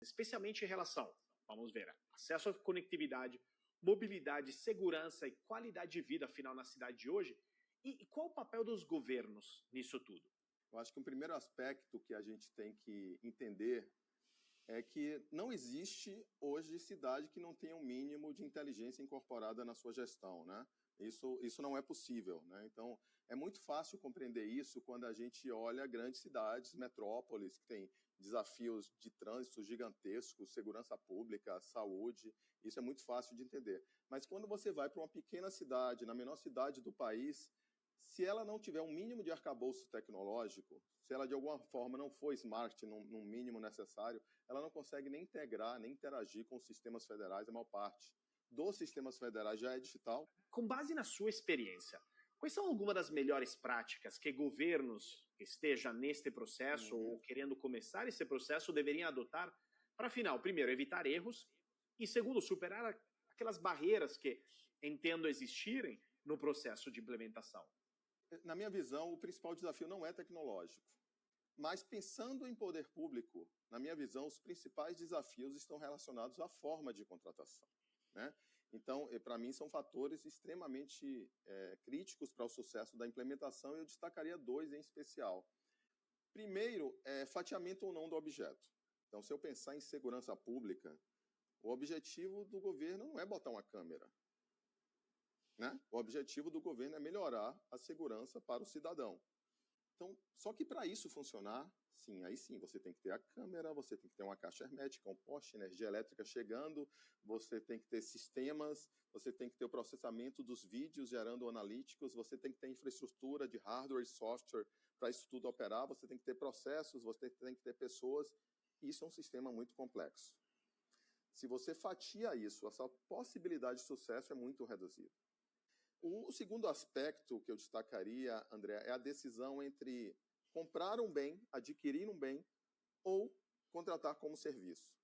especialmente em relação, vamos ver, acesso à conectividade, mobilidade, segurança e qualidade de vida, afinal, na cidade de hoje? E qual o papel dos governos nisso tudo? Eu acho que um primeiro aspecto que a gente tem que entender é que não existe hoje cidade que não tenha um mínimo de inteligência incorporada na sua gestão, né? Isso não é possível, né? Então, é muito fácil compreender isso quando a gente olha grandes cidades, metrópoles, que têm desafios de trânsito gigantescos, segurança pública, saúde, isso é muito fácil de entender. Mas quando você vai para uma pequena cidade, na menor cidade do país, se ela não tiver um mínimo de arcabouço tecnológico, se ela de alguma forma não for smart no mínimo necessário, ela não consegue nem integrar, nem interagir com os sistemas federais, a maior parte dos sistemas federais já é digital. Com base na sua experiência, quais são algumas das melhores práticas que governos que estejam neste processo ou querendo começar esse processo deveriam adotar para, afinal, primeiro, evitar erros e, segundo, superar aquelas barreiras que entendo existirem no processo de implementação? Na minha visão, o principal desafio não é tecnológico. Mas pensando em poder público, na minha visão, os principais desafios estão relacionados à forma de contratação, né? Então, para mim, são fatores extremamente críticos para o sucesso da implementação e eu destacaria dois em especial. Primeiro, fatiamento ou não do objeto. Então, se eu pensar em segurança pública, o objetivo do governo não é botar uma câmera, né? O objetivo do governo é melhorar a segurança para o cidadão. Então, só que para isso funcionar, aí sim, você tem que ter a câmera, você tem que ter uma caixa hermética, um poste, energia elétrica chegando, você tem que ter sistemas, você tem que ter o processamento dos vídeos gerando analíticos, você tem que ter infraestrutura de hardware e software para isso tudo operar, você tem que ter processos, você tem que ter pessoas. Isso é um sistema muito complexo. Se você fatia isso, essa possibilidade de sucesso é muito reduzida. O segundo aspecto que eu destacaria, André, é a decisão entre comprar um bem, adquirir um bem ou contratar como serviço.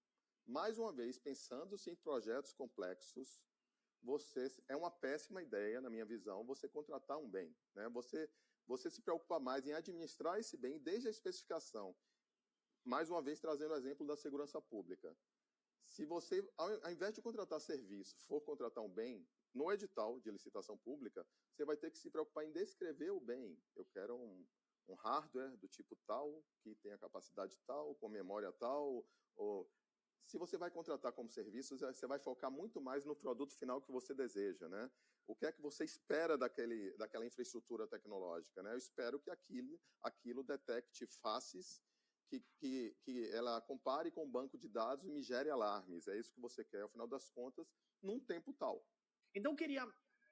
Mais uma vez, pensando-se em projetos complexos, é uma péssima ideia, na minha visão, você contratar um bem, né? Você se preocupa mais em administrar esse bem desde a especificação. Mais uma vez, trazendo o exemplo da segurança pública. Se você, ao invés de contratar serviço, for contratar um bem, no edital de licitação pública, você vai ter que se preocupar em descrever o bem. Eu quero um hardware do tipo tal, que tenha capacidade tal, com memória tal. Ou... Se você vai contratar como serviço, você vai focar muito mais no produto final que você deseja, né? O que é que você espera daquela infraestrutura tecnológica, né? Eu espero que aquilo detecte faces, que ela compare com o banco de dados e me gere alarmes. É isso que você quer, ao final das contas, num tempo tal. Então, queria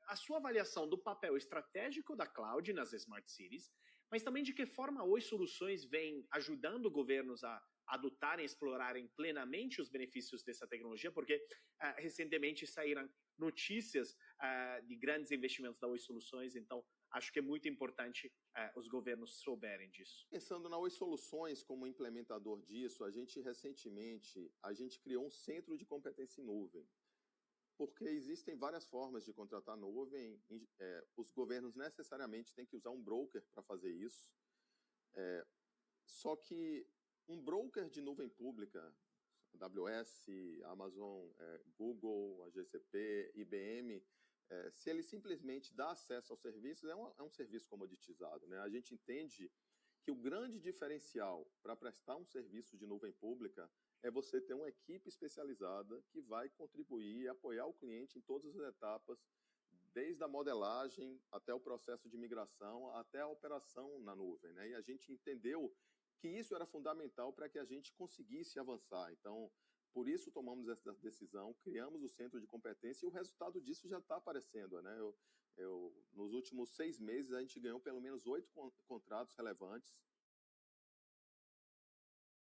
a sua avaliação do papel estratégico da cloud nas Smart Cities, mas também de que forma hoje soluções vêm ajudando governos a adotarem, explorarem plenamente os benefícios dessa tecnologia, porque recentemente saíram notícias de grandes investimentos da Oi Soluções, então acho que é muito importante os governos souberem disso. Pensando na Oi Soluções como implementador disso, recentemente a gente criou um centro de competência em nuvem. Porque existem várias formas de contratar nuvem, os governos necessariamente têm que usar um broker para fazer isso. Só que um broker de nuvem pública, AWS, Amazon, Google, a GCP, IBM, se ele simplesmente dá acesso aos serviços, é um serviço comoditizado, né? A gente entende que o grande diferencial para prestar um serviço de nuvem pública é você ter uma equipe especializada que vai contribuir e apoiar o cliente em todas as etapas, desde a modelagem até o processo de migração, até a operação na nuvem, né? E a gente entendeu que isso era fundamental para que a gente conseguisse avançar. Então, por isso tomamos essa decisão, criamos o centro de competência e o resultado disso já está aparecendo, né? Nos últimos 6 meses, a gente ganhou pelo menos 8 contratos relevantes